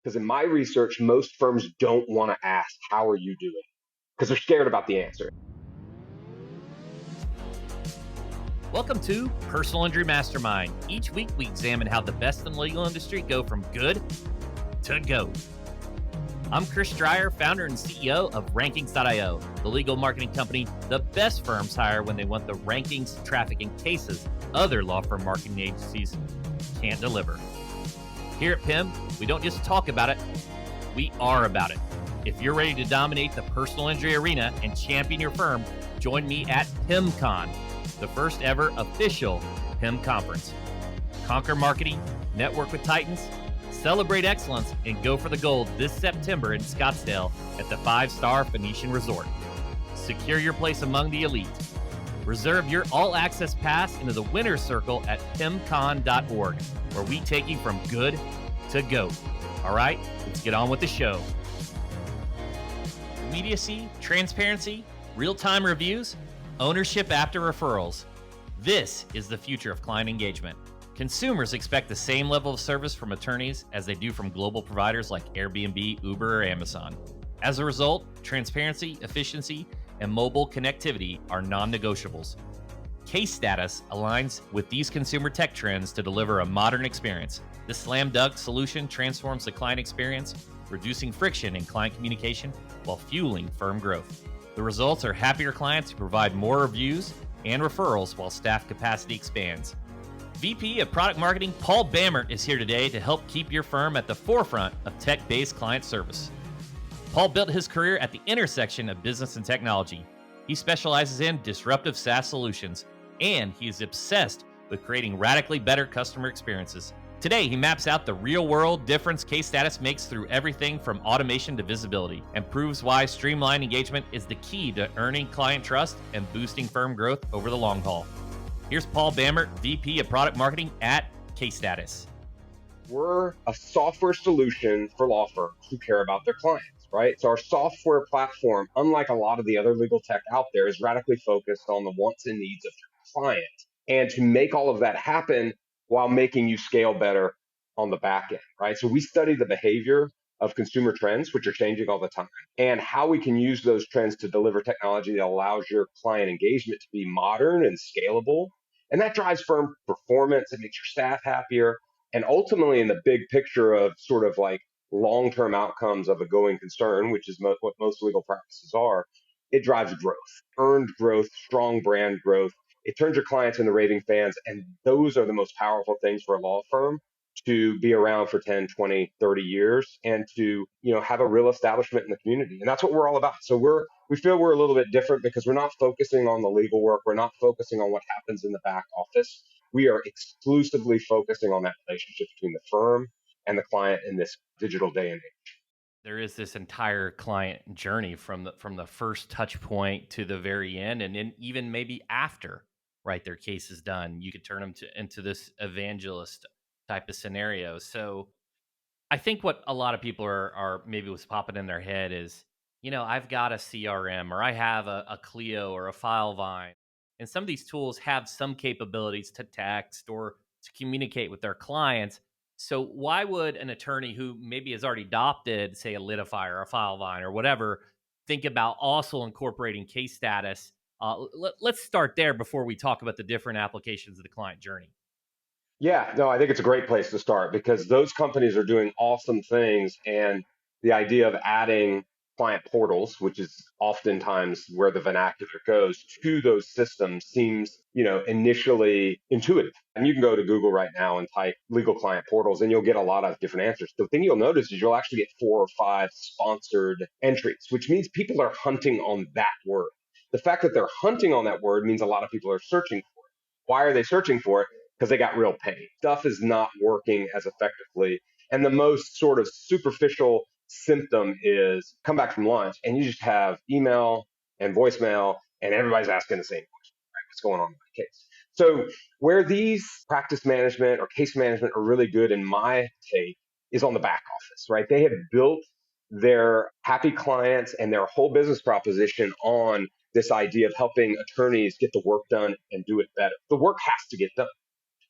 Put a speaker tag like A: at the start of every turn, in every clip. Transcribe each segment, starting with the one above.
A: Because in my research, most firms don't want to ask, how are you doing? Because they're scared about the answer.
B: Welcome to Personal Injury Mastermind. Each week we examine how the best in the legal industry go from good to go. I'm Chris Dreyer, founder and CEO of Rankings.io, the legal marketing company the best firms hire when they want the rankings, traffic, and cases other law firm marketing agencies can't deliver. Here at PIM, we don't just talk about it, we are about it. If you're ready to dominate the personal injury arena and champion your firm, join me at PIMCon, the first ever official PIM conference. Conquer marketing, network with titans, celebrate excellence, and go for the gold this September in Scottsdale at the 5-star Phoenician Resort. Secure your place among the elite. Reserve your all-access pass into the winner's circle at pimcon.org, where we take you from good to go. All right, let's get on with the show. Immediacy, transparency, real-time reviews, ownership after referrals. This is the future of client engagement. Consumers expect the same level of service from attorneys as they do from global providers like Airbnb, Uber, or Amazon. As a result, transparency, efficiency, and mobile connectivity are non-negotiables. Case Status aligns with these consumer tech trends to deliver a modern experience. This slam dunk solution transforms the client experience, reducing friction in client communication while fueling firm growth. The results are happier clients who provide more reviews and referrals while staff capacity expands. VP of Product Marketing Paul Bamert is here today to help keep your firm at the forefront of tech-based client service. Paul built his career at the intersection of business and technology. He specializes in disruptive SaaS solutions, and he is obsessed with creating radically better customer experiences. Today, he maps out the real-world difference Case Status makes through everything from automation to visibility, and proves why streamlined engagement is the key to earning client trust and boosting firm growth over the long haul. Here's Paul Bamert, VP of Product Marketing at Case Status.
A: We're a software solution for law firms who care about their clients, right? So our software platform, unlike a lot of the other legal tech out there, is radically focused on the wants and needs of your client. And to make all of that happen while making you scale better on the back end, right? So we study the behavior of consumer trends, which are changing all the time, and how we can use those trends to deliver technology that allows your client engagement to be modern and scalable. And that drives firm performance. It makes your staff happier. And ultimately, in the big picture of sort of like long-term outcomes of a going concern, which is what most legal practices are, it drives growth, earned growth, strong brand growth. It turns your clients into raving fans. And those are the most powerful things for a law firm to be around for 10, 20, 30 years and to, have a real establishment in the community. And that's what we're all about. So we feel we're a little bit different because we're not focusing on the legal work. We're not focusing on what happens in the back office. We are exclusively focusing on that relationship between the firm and the client in this digital day and age.
B: There is this entire client journey from the first touch point to the very end, and then even maybe after, right, their case is done, you could turn them into this evangelist type of scenario. So I think what a lot of people are maybe what's popping in their head is, I've got a CRM or I have a Clio or a Filevine. And some of these tools have some capabilities to text or to communicate with their clients. So why would an attorney who maybe has already adopted, say, a Litify or a Filevine or whatever, think about also incorporating Case Status? Let's start there before we talk about the different applications of the client journey.
A: Yeah, no, I think it's a great place to start because those companies are doing awesome things. And the idea of adding client portals, which is oftentimes where the vernacular goes, to those systems seems, initially intuitive. And you can go to Google right now and type legal client portals and you'll get a lot of different answers. The thing you'll notice is you'll actually get 4 or 5 sponsored entries, which means people are hunting on that word. The fact that they're hunting on that word means a lot of people are searching for it. Why are they searching for it? Because they got real pain. Stuff is not working as effectively. And the most sort of superficial symptom is come back from lunch and you just have email and voicemail and everybody's asking the same question, right? What's going on in my case? So where these practice management or case management are really good in my take is on the back office, right? They have built their happy clients and their whole business proposition on this idea of helping attorneys get the work done and do it better. The work has to get done.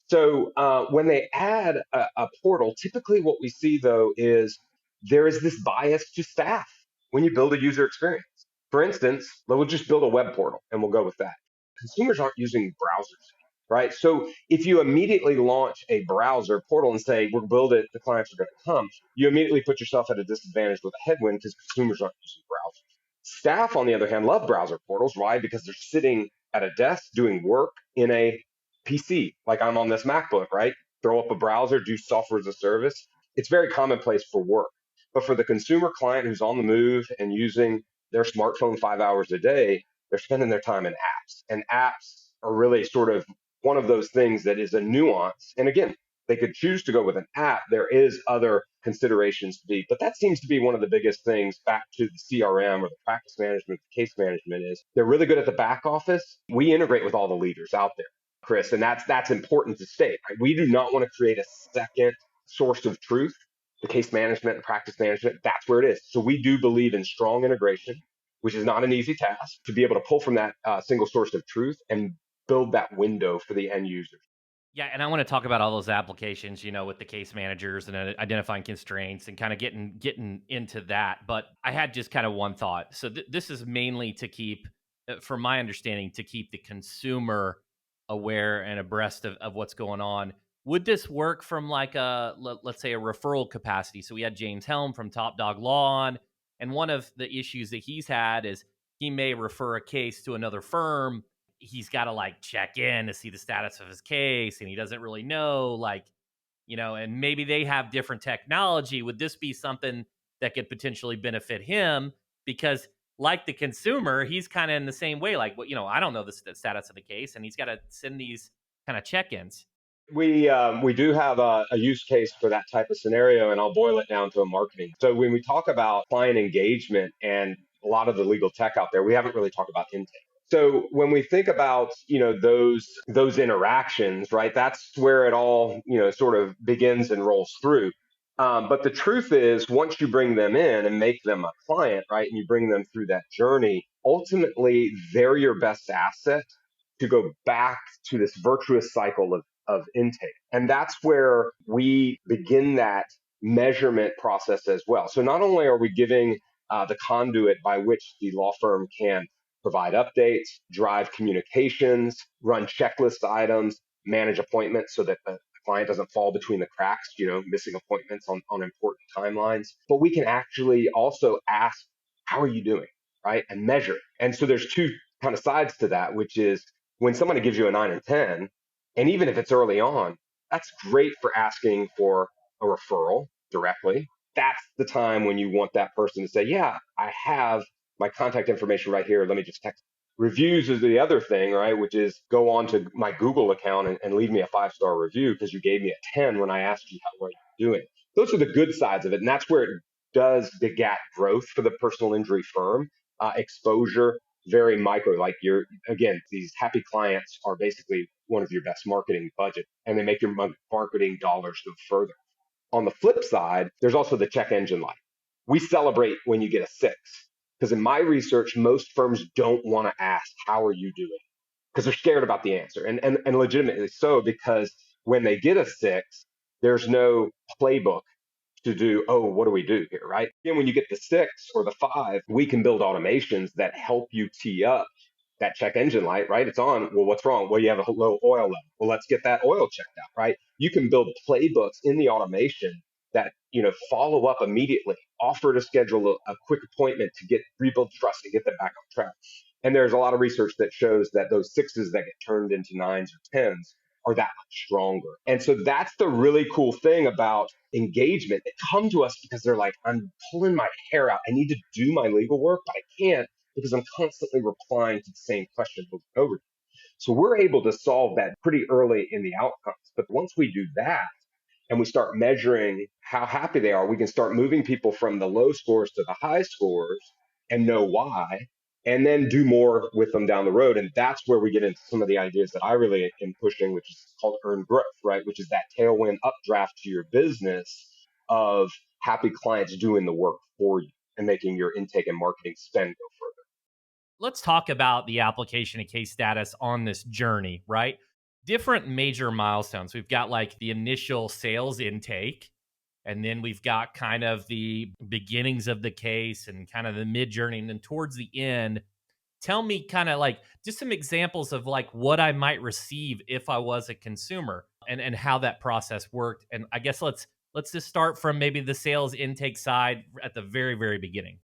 A: So when they add a portal, typically what we see, though, is there is this bias to staff when you build a user experience. For instance, we'll just build a web portal and we'll go with that. Consumers aren't using browsers, right? So if you immediately launch a browser portal and say, we'll build it, the clients are going to come, you immediately put yourself at a disadvantage with a headwind because consumers aren't using browsers. Staff, on the other hand, love browser portals. Why? Because they're sitting at a desk doing work in a PC, like I'm on this MacBook, right? Throw up a browser, do software as a service. It's very commonplace for work. But for the consumer client who's on the move and using their smartphone 5 hours a day, they're spending their time in apps. And apps are really sort of one of those things that is a nuance. And again, they could choose to go with an app. There is other considerations to be, but that seems to be one of the biggest things back to the CRM or the practice management, the case management is they're really good at the back office. We integrate with all the leaders out there, Chris, and that's important to state. Right? We do not want to create a second source of truth. The case management and practice management, that's where it is. So we do believe in strong integration, which is not an easy task, to be able to pull from that single source of truth and build that window for the end users.
B: Yeah, and I want to talk about all those applications, with the case managers and identifying constraints and kind of getting into that. But I had just kind of one thought. So this is mainly to keep, from my understanding, to keep the consumer aware and abreast of what's going on. Would this work from like let's say a referral capacity? So we had James Helm from Top Dog Law on, and one of the issues that he's had is he may refer a case to another firm. He's got to like check in to see the status of his case, and he doesn't really know, and maybe they have different technology. Would this be something that could potentially benefit him? Because like the consumer, he's kind of in the same way. Like, I don't know the status of the case, and he's got to send these kind of check-ins.
A: We do have a use case for that type of scenario, and I'll boil it down to a marketing. So when we talk about client engagement and a lot of the legal tech out there, we haven't really talked about intake. So when we think about those interactions, right, that's where it all sort of begins and rolls through. But the truth is, once you bring them in and make them a client, right, and you bring them through that journey, ultimately they're your best asset to go back to this virtuous cycle of intake. And that's where we begin that measurement process as well. So not only are we giving the conduit by which the law firm can provide updates, drive communications, run checklist items, manage appointments so that the client doesn't fall between the cracks, missing appointments on important timelines. But we can actually also ask, how are you doing, right? And measure. And so there's two kind of sides to that, which is when somebody gives you a 9 and 10, and even if it's early on, that's great for asking for a referral directly. That's the time when you want that person to say, yeah, I have my contact information right here. Let me just text. Reviews is the other thing, right? Which is go on to my Google account and leave me a 5-star review because you gave me a 10 when I asked you how are you doing. Those are the good sides of it. And that's where it does beget growth for the personal injury firm, exposure, very micro. Like again, these happy clients are basically one of your best marketing budget, and they make your marketing dollars go further. On the flip side, there's also the check engine light. We celebrate when you get a 6. Because in my research, most firms don't want to ask, how are you doing? Because they're scared about the answer. And legitimately so, because when they get a 6, there's no playbook to do, oh, what do we do here, right? And when you get the 6 or the 5, we can build automations that help you tee up that check engine light, right? It's on. Well, what's wrong? Well, you have a low oil level. Well, let's get that oil checked out, right? You can build playbooks in the automation that, follow up immediately, offer to schedule a quick appointment to rebuild trust and get them back on track. And there's a lot of research that shows that those 6s that get turned into 9s or 10s are that much stronger. And so that's the really cool thing about engagement. They come to us because they're like, I'm pulling my hair out. I need to do my legal work, but I can't because I'm constantly replying to the same question over and over. So we're able to solve that pretty early in the outcomes. But once we do that and we start measuring how happy they are, we can start moving people from the low scores to the high scores and know why, and then do more with them down the road. And that's where we get into some of the ideas that I really am pushing, which is called earned growth, right? Which is that tailwind updraft to your business of happy clients doing the work for you and making your intake and marketing spend go further.
B: Let's talk about the application of case status on this journey, right? Different major milestones. We've got like the initial sales intake, and then we've got kind of the beginnings of the case and kind of the mid journey, and then towards the end, tell me kind of like just some examples of like what I might receive if I was a consumer, and how that process worked. And I guess let's just start from maybe the sales intake side at the very very beginning.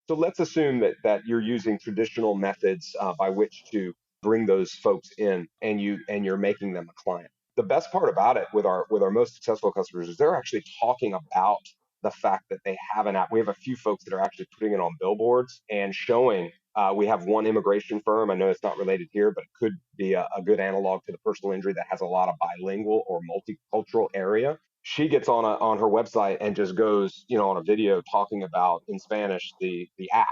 A: So let's assume that you're using traditional methods by which to bring those folks in, and you're making them a client. The best part about it with our most successful customers is they're actually talking about the fact that they have an app. We have a few folks that are actually putting it on billboards and showing. We have one immigration firm. I know it's not related here, but it could be a good analog to the personal injury that has a lot of bilingual or multicultural area. She gets on her website and just goes, on a video talking about in Spanish the app.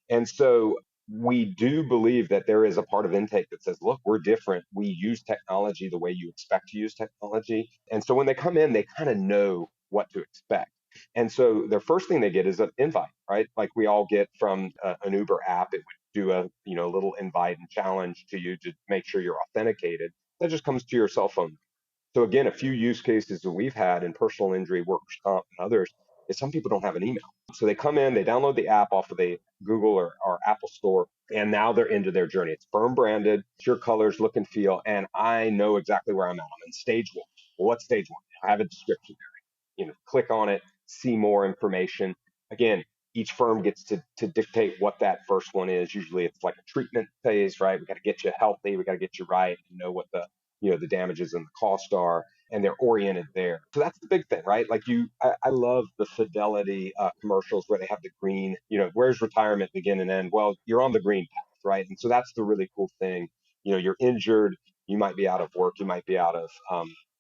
A: And so we do believe that there is a part of intake that says, look, we're different. We use technology the way you expect to use technology. And so when they come in, they kind of know what to expect. And so their first thing they get is an invite, right? Like we all get from an Uber app. It would do a little invite and challenge to you to make sure you're authenticated. That just comes to your cell phone. So again, a few use cases that we've had in personal injury, workers' comp, and others is some people don't have an email. So they come in, they download the app off of the Google or Apple store, and now they're into their journey. It's firm branded, it's your colors, look and feel, and I know exactly where I'm at. I'm in stage one. Well, what's stage one? I have a description there. Click on it, see more information. Again, each firm gets to dictate what that first one is. Usually it's like a treatment phase, right? We got to get you healthy, we got to get you right, and know what the damages and the cost are, and they're oriented there. So that's the big thing, right? Like I love the Fidelity commercials where they have the green, where's retirement begin and end? Well, you're on the green path, right? And so that's the really cool thing. You're injured, you might be out of work, you might be out of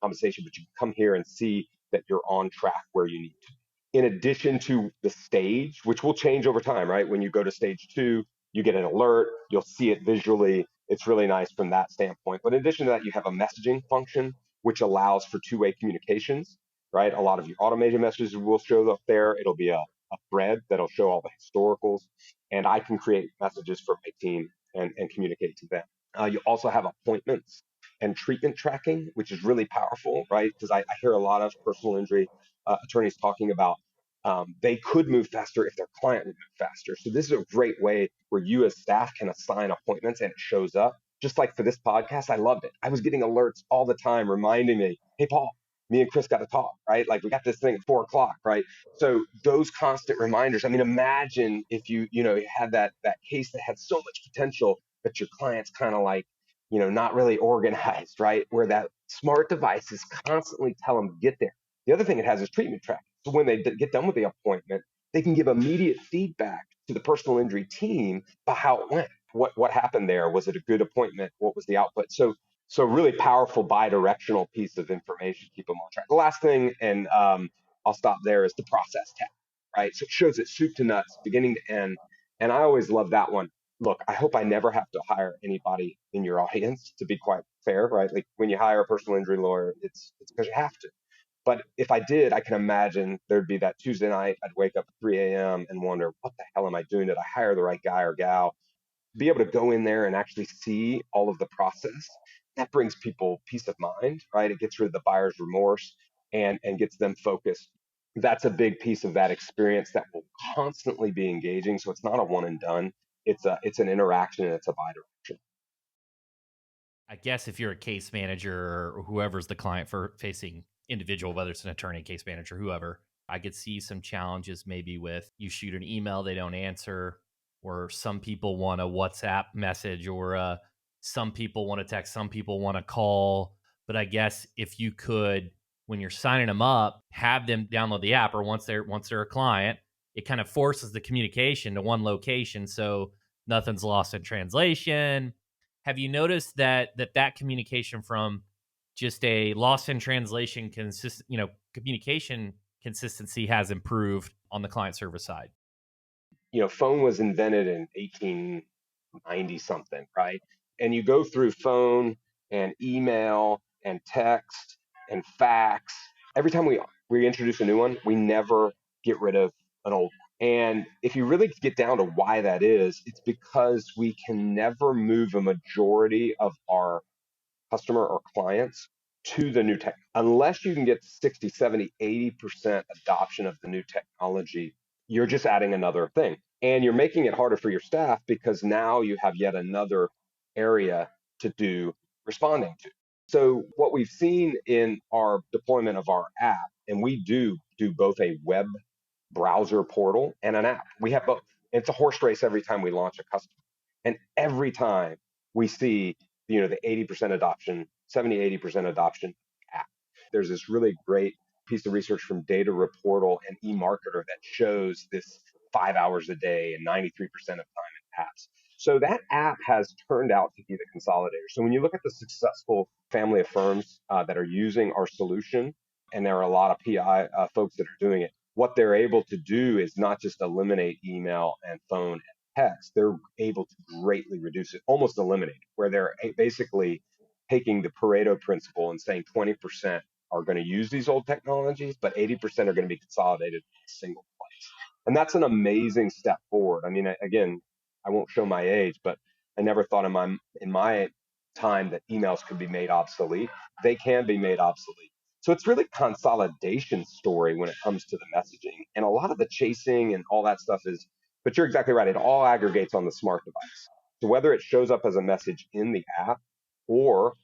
A: compensation, but you can come here and see that you're on track where you need to. In addition to the stage, which will change over time, right? When you go to stage two, you get an alert, you'll see it visually. It's really nice from that standpoint. But in addition to that, you have a messaging function, which allows for two-way communications, right? A lot of your automated messages will show up there. It'll be a thread that'll show all the historicals, and I can create messages for my team and communicate to them. You also have appointments and treatment tracking, which is really powerful, right? Because I hear a lot of personal injury attorneys talking about they could move faster if their client would move faster. So this is a great way where you as staff can assign appointments and it shows up. Just like for this podcast, I loved it. I was getting alerts all the time reminding me, hey, Paul, me and Chris got to talk, right? Like we got this thing at 4 o'clock, right? So those constant reminders. I mean, imagine if you had that case that had so much potential, but your client's kind of like, not really organized, right? Where that smart devices constantly tell them to get there. The other thing it has is treatment tracking. So when they get done with the appointment, they can give immediate feedback to the personal injury team about how it went. What happened there? Was it a good appointment? What was the output? So really powerful bi-directional piece of information. Keep them on track. The last thing, and I'll stop there, is the process tab, right? So it shows it soup to nuts, beginning to end. And I always love that one. Look, I hope I never have to hire anybody in your audience, to be quite fair, right? Like when you hire a personal injury lawyer, it's because you have to. But if I did, I can imagine there'd be that Tuesday night, I'd wake up at 3 a.m. and wonder, what the hell am I doing? Did I hire the right guy or gal? Be able to go in there and actually see all of the process, that brings people peace of mind, right? It gets rid of the buyer's remorse and gets them focused. That's a big piece of that experience that will constantly be engaging. So it's not a one and done. It's an interaction, and it's a bi-direction.
B: I guess if you're a case manager or whoever's the client for facing individual, whether it's an attorney, case manager, whoever, I could see some challenges maybe with you shoot an email, they don't answer, or some people want a WhatsApp message, or some people want to text, some people want to call. But I guess if you could, when you're signing them up, have them download the app, or once they're a client, it kind of forces the communication to one location, so nothing's lost in translation. Have you noticed that communication from just a loss in translation communication consistency has improved on the client service side?
A: Phone was invented in 1890 something, right? And you go through phone and email and text and fax. Every time we introduce a new one, we never get rid of an old one. And if you really get down to why that is, it's because we can never move a majority of our customer or clients to the new tech. Unless you can get 60, 70, 80% adoption of the new technology, you're just adding another thing. And you're making it harder for your staff because now you have yet another area to do responding to. So what we've seen in our deployment of our app, and we do both a web browser portal and an app. We have both. It's a horse race every time we launch a customer. And every time we see, the 80% adoption, 70, 80% adoption app. There's this really great piece of research from Data Reportal and eMarketer that shows this 5 hours a day and 93% of time in apps. So that app has turned out to be the consolidator. So when you look at the successful family of firms that are using our solution, and there are a lot of PI folks that are doing it, what they're able to do is not just eliminate email and phone and text, they're able to greatly reduce it, almost eliminate it, where they're basically taking the Pareto principle and saying 20% are going to use these old technologies, but 80% are going to be consolidated in a single place. And that's an amazing step forward. I mean, again, I won't show my age, but I never thought in my time that emails could be made obsolete. They can be made obsolete. So it's really consolidation story when it comes to the messaging. And a lot of the chasing and all that stuff is, but you're exactly right. It all aggregates on the smart device. So whether it shows up as a message in the app or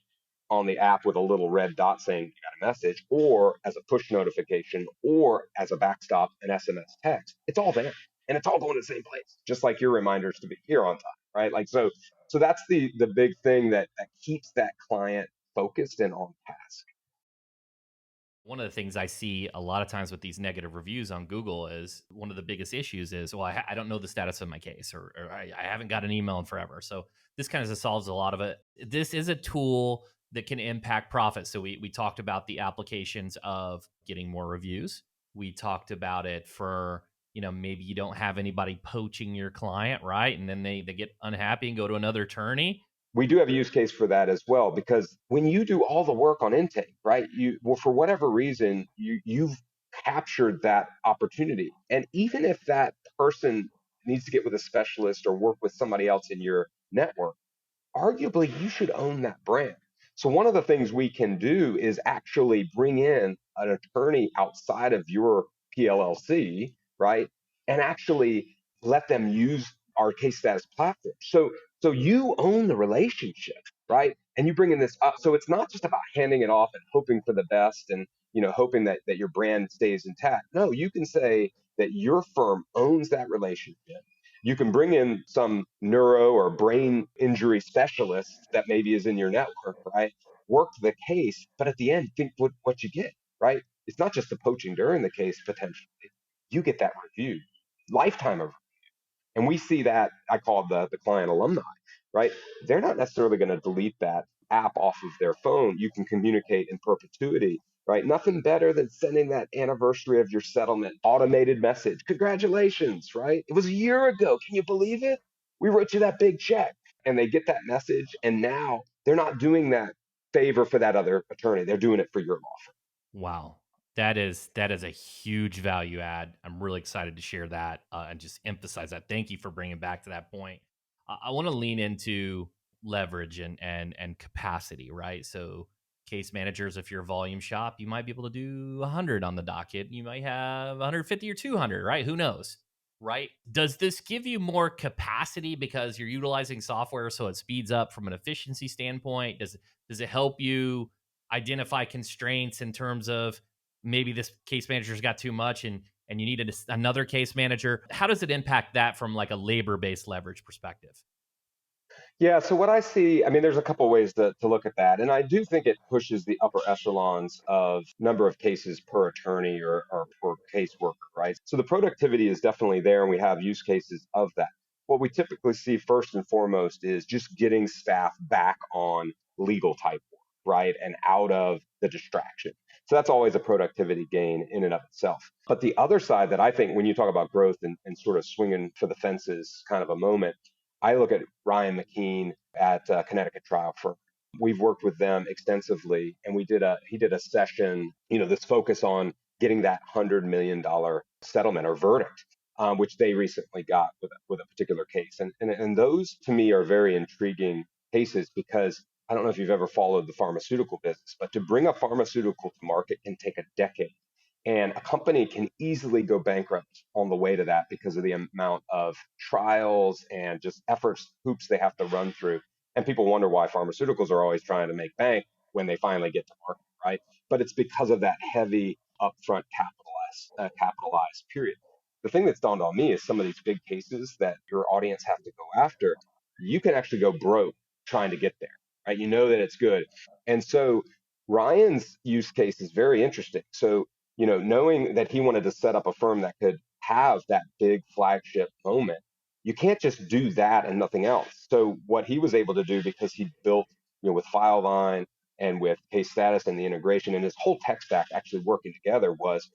A: on the app with a little red dot saying you got a message, or as a push notification, or as a backstop, an SMS text, it's all there. And it's all going to the same place, just like your reminders to be here on time, right? Like so that's the big thing that keeps that client focused and on task.
B: One of the things I see a lot of times with these negative reviews on Google is one of the biggest issues is, well, I don't know the status of my case, or I haven't got an email in forever. So this kind of solves a lot of it. This is a tool that can impact profit. So we talked about the applications of getting more reviews. We talked about it for, maybe you don't have anybody poaching your client, right? And then they get unhappy and go to another attorney.
A: We do have a use case for that as well, because when you do all the work on intake, right, for whatever reason, you've captured that opportunity. And even if that person needs to get with a specialist or work with somebody else in your network, arguably you should own that brand. So one of the things we can do is actually bring in an attorney outside of your PLLC, right? And actually let them use our case status platform. So you own the relationship, right? And you bring in this up. So it's not just about handing it off and hoping for the best and hoping that your brand stays intact. No, you can say that your firm owns that relationship. You can bring in some neuro or brain injury specialist that maybe is in your network, right? Work the case, but at the end, think what you get, right? It's not just the poaching during the case, potentially. You get that review, lifetime of, and we see that, I call it the client alumni, right? They're not necessarily going to delete that app off of their phone. You can communicate in perpetuity, right? Nothing better than sending that anniversary of your settlement automated message. Congratulations, right? It was a year ago. Can you believe it? We wrote you that big check. And they get that message. And now they're not doing that favor for that other attorney. They're doing it for your law firm.
B: Wow. That is a huge value add. I'm really excited to share that and just emphasize that. Thank you for bringing back to that point. I want to lean into leverage and capacity, right? So case managers, if you're a volume shop, you might be able to do 100 on the docket. You might have 150 or 200, right? Who knows, right? Does this give you more capacity because you're utilizing software so it speeds up from an efficiency standpoint? Does it help you identify constraints in terms of maybe this case manager's got too much and you need another case manager? How does it impact that from like a labor-based leverage perspective?
A: Yeah, so what I see, I mean, there's a couple ways to look at that. And I do think it pushes the upper echelons of number of cases per attorney or per caseworker, right? So the productivity is definitely there, and we have use cases of that. What we typically see first and foremost is just getting staff back on legal type work, right? And out of the distraction. So that's always a productivity gain in and of itself. But the other side that I think when you talk about growth and sort of swinging for the fences kind of a moment, I look at Ryan McKean at Connecticut Trial Firm. We've worked with them extensively, and he did a session, this focus on getting that $100 million settlement or verdict, which they recently got with a particular case. And those to me are very intriguing cases because I don't know if you've ever followed the pharmaceutical business, but to bring a pharmaceutical to market can take a decade. And a company can easily go bankrupt on the way to that because of the amount of trials and just efforts, hoops they have to run through. And people wonder why pharmaceuticals are always trying to make bank when they finally get to market, right? But it's because of that heavy upfront capitalized period. The thing that's dawned on me is some of these big cases that your audience have to go after, you can actually go broke trying to get there, right? You know that it's good. And so Ryan's use case is very interesting. So, knowing that he wanted to set up a firm that could have that big flagship moment, you can't just do that and nothing else. So what he was able to do, because he built, with Fileline and with Case Status and the integration and his whole tech stack actually working together, was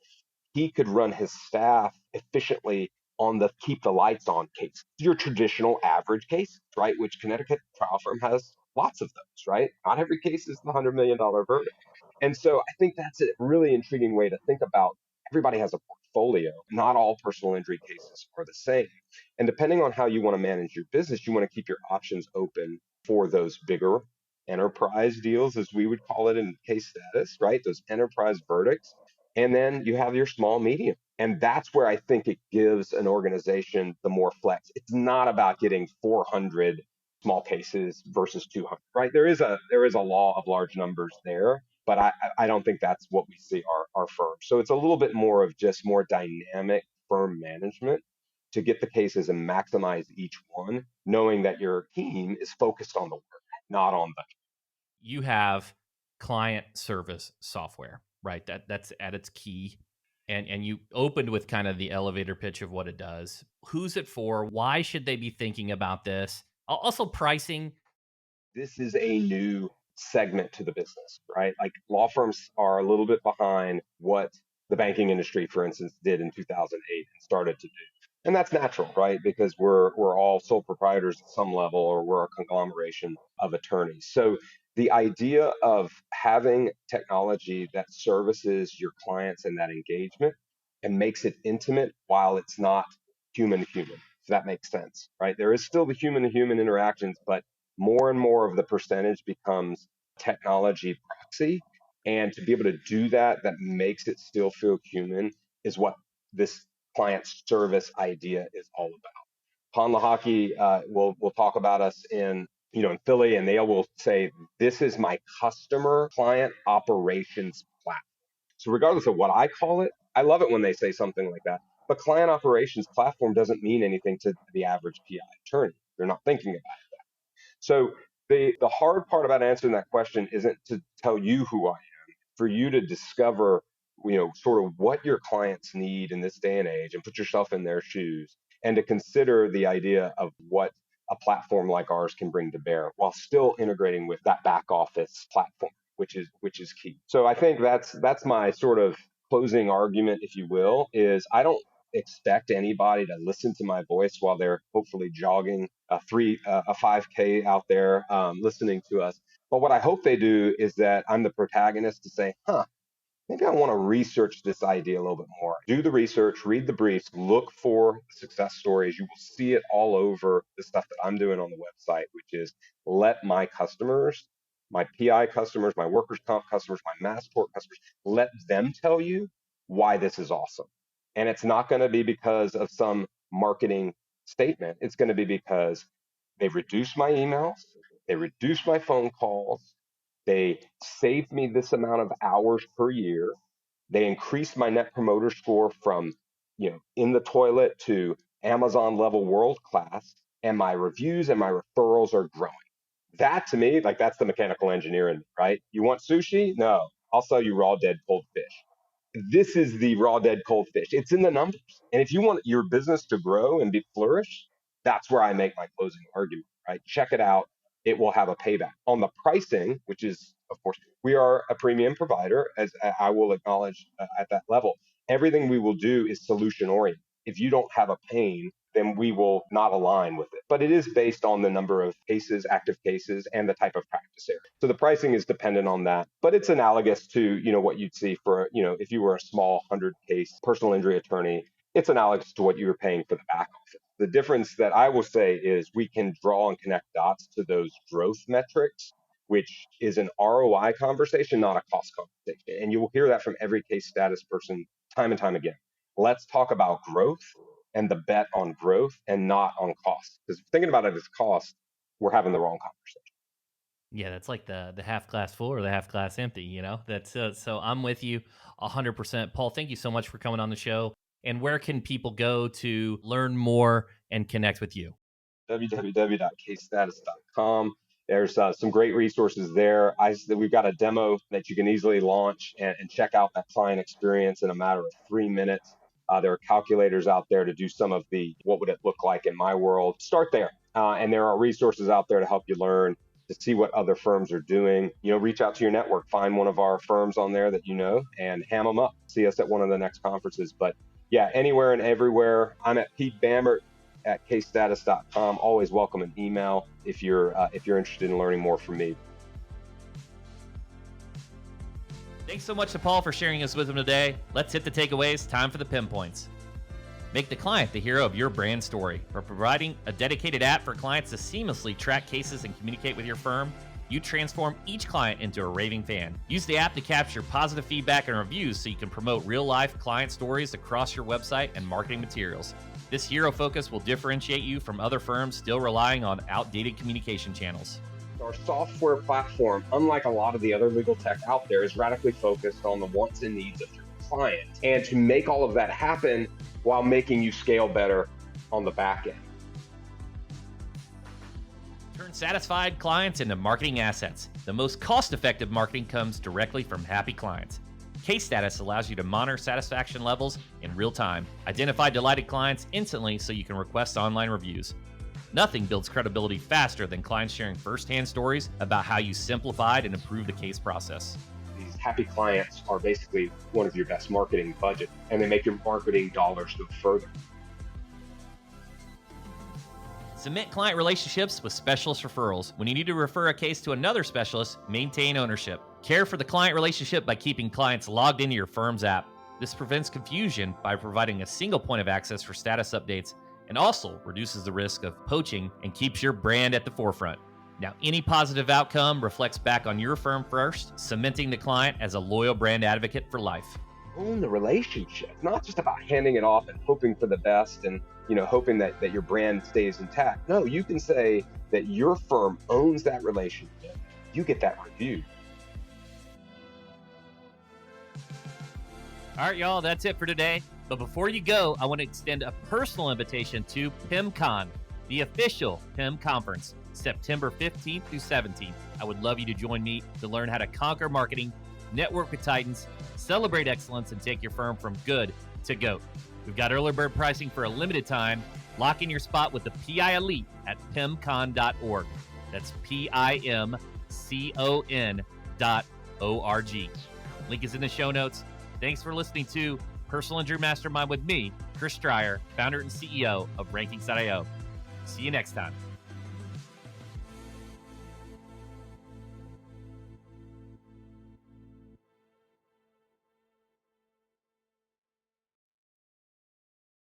A: he could run his staff efficiently on the keep the lights on case, your traditional average case, right? Which Connecticut trial firm has lots of those, right? Not every case is the $100 million verdict. And so I think that's a really intriguing way to think about, everybody has a portfolio. Not all personal injury cases are the same. And depending on how you want to manage your business, you want to keep your options open for those bigger enterprise deals, as we would call it in Case Status, right? Those enterprise verdicts. And then you have your small medium. And that's where I think it gives an organization the more flex. It's not about getting 400 small cases versus 200, right? There is a law of large numbers there, but I don't think that's what we see our firm. So it's a little bit more of just more dynamic firm management to get the cases and maximize each one, knowing that your team is focused on the work, not on the.
B: You have client service software, right? That's at its key. And you opened with kind of the elevator pitch of what it does. Who's it for? Why should they be thinking about this? Also, pricing.
A: This is a new segment to the business, right? Like law firms are a little bit behind what the banking industry, for instance, did in 2008 and started to do. And that's natural, right? Because we're all sole proprietors at some level, or we're a conglomeration of attorneys. So the idea of having technology that services your clients and that engagement and makes it intimate while it's not human to human, if that makes sense, right? There is still the human to human interactions, but more and more of the percentage becomes technology proxy. And to be able to do that, that makes it still feel human, is what this client service idea is all about. Pon Lahaki will talk about us in Philly, and they will say, "This is my customer client operations platform." So regardless of what I call it, I love it when they say something like that. But client operations platform doesn't mean anything to the average PI attorney. They're not thinking about it. So the hard part about answering that question isn't to tell you who I am, for you to discover, sort of what your clients need in this day and age, and put yourself in their shoes, and to consider the idea of what a platform like ours can bring to bear while still integrating with that back office platform, which is key. So I think that's my sort of closing argument, if you will, is I don't expect anybody to listen to my voice while they're hopefully jogging a 5K out there, listening to us. But what I hope they do is that I'm the protagonist to say, huh, maybe I want to research this idea a little bit more. Do the research, read the briefs, look for success stories. You will see it all over the stuff that I'm doing on the website, which is let my customers, my PI customers, my workers' comp customers, my mass tort customers, let them tell you why this is awesome. And it's not going to be because of some marketing statement. It's going to be because they reduced my emails, they reduced my phone calls, they saved me this amount of hours per year. They increased my net promoter score from, in the toilet to Amazon level world class. And my reviews and my referrals are growing. That to me, like that's the mechanical engineer in me, right? You want sushi? No, I'll sell you raw, dead, cold fish. This is the raw, dead, cold fish. It's in the numbers. And if you want your business to grow and be flourish, that's where I make my closing argument, right? Check it out. It will have a payback. On the pricing, which is, of course, we are a premium provider, as I will acknowledge at that level. Everything we will do is solution oriented. If you don't have a pain, then we will not align with it. But it is based on the number of cases, active cases, and the type of practice area. So the pricing is dependent on that. But it's analogous to, what you'd see for, if you were a small 100-case personal injury attorney, it's analogous to what you were paying for the back office. The difference that I will say is we can draw and connect dots to those growth metrics which is an ROI conversation, not a cost conversation. And you will hear that from every case status person time and time again. Let's talk about growth and the bet on growth and not on cost. Because thinking about it as cost, we're having the wrong conversation.
B: Yeah, that's like the half glass full or the half glass empty, you know? That's so I'm with you 100%. Paul, thank you so much for coming on the show. And where can people go to learn more and connect with you?
A: www.casestatus.com. There's some great resources there. We've got a demo that you can easily launch and check out that client experience in a matter of 3 minutes. There are calculators out there to do some of the what would it look like in my world. Start there. And there are resources out there to help you learn, to see what other firms are doing. Reach out to your network, find one of our firms on there that you know, and ham them up. See us at one of the next conferences. But yeah, anywhere and everywhere. I'm at Pete Bamert at casestatus.com. Always welcome an email if you're interested in learning more from me.
B: Thanks so much to Paul for sharing his wisdom today. Let's hit the takeaways. Time for the pinpoints. Make the client the hero of your brand story. By providing a dedicated app for clients to seamlessly track cases and communicate with your firm, you transform each client into a raving fan. Use the app to capture positive feedback and reviews so you can promote real-life client stories across your website and marketing materials. This hero focus will differentiate you from other firms still relying on outdated communication channels.
A: Our software platform, unlike a lot of the other legal tech out there, is radically focused on the wants and needs of your client, and to make all of that happen while making you scale better on the back end.
B: Turn satisfied clients into marketing assets. The most cost-effective marketing comes directly from happy clients. Case Status allows you to monitor satisfaction levels in real time. Identify delighted clients instantly so you can request online reviews. Nothing builds credibility faster than clients sharing firsthand stories about how you simplified and improved the case process.
A: These happy clients are basically one of your best marketing budget, and they make your marketing dollars go further.
B: Cement client relationships with specialist referrals. When you need to refer a case to another specialist, maintain ownership. Care for the client relationship by keeping clients logged into your firm's app. This prevents confusion by providing a single point of access for status updates and also reduces the risk of poaching and keeps your brand at the forefront. Now, any positive outcome reflects back on your firm first, cementing the client as a loyal brand advocate for life.
A: Own the relationship, not just about handing it off and hoping for the best and hoping that your brand stays intact. No, you can say that your firm owns that relationship. You get that reviewed.
B: All right, y'all, that's it for today. But before you go, I want to extend a personal invitation to PIMCon, the official PIM conference, September 15th through 17th. I would love you to join me to learn how to conquer marketing, network with titans, celebrate excellence, and take your firm from good to GOAT. We've got early bird pricing for a limited time. Lock in your spot with the PI Elite at PIMCon.org. That's PIMCON.org. Link is in the show notes. Thanks for listening to Personal Injury Mastermind with me, Chris Stryer, founder and CEO of Rankings.io. See you next time.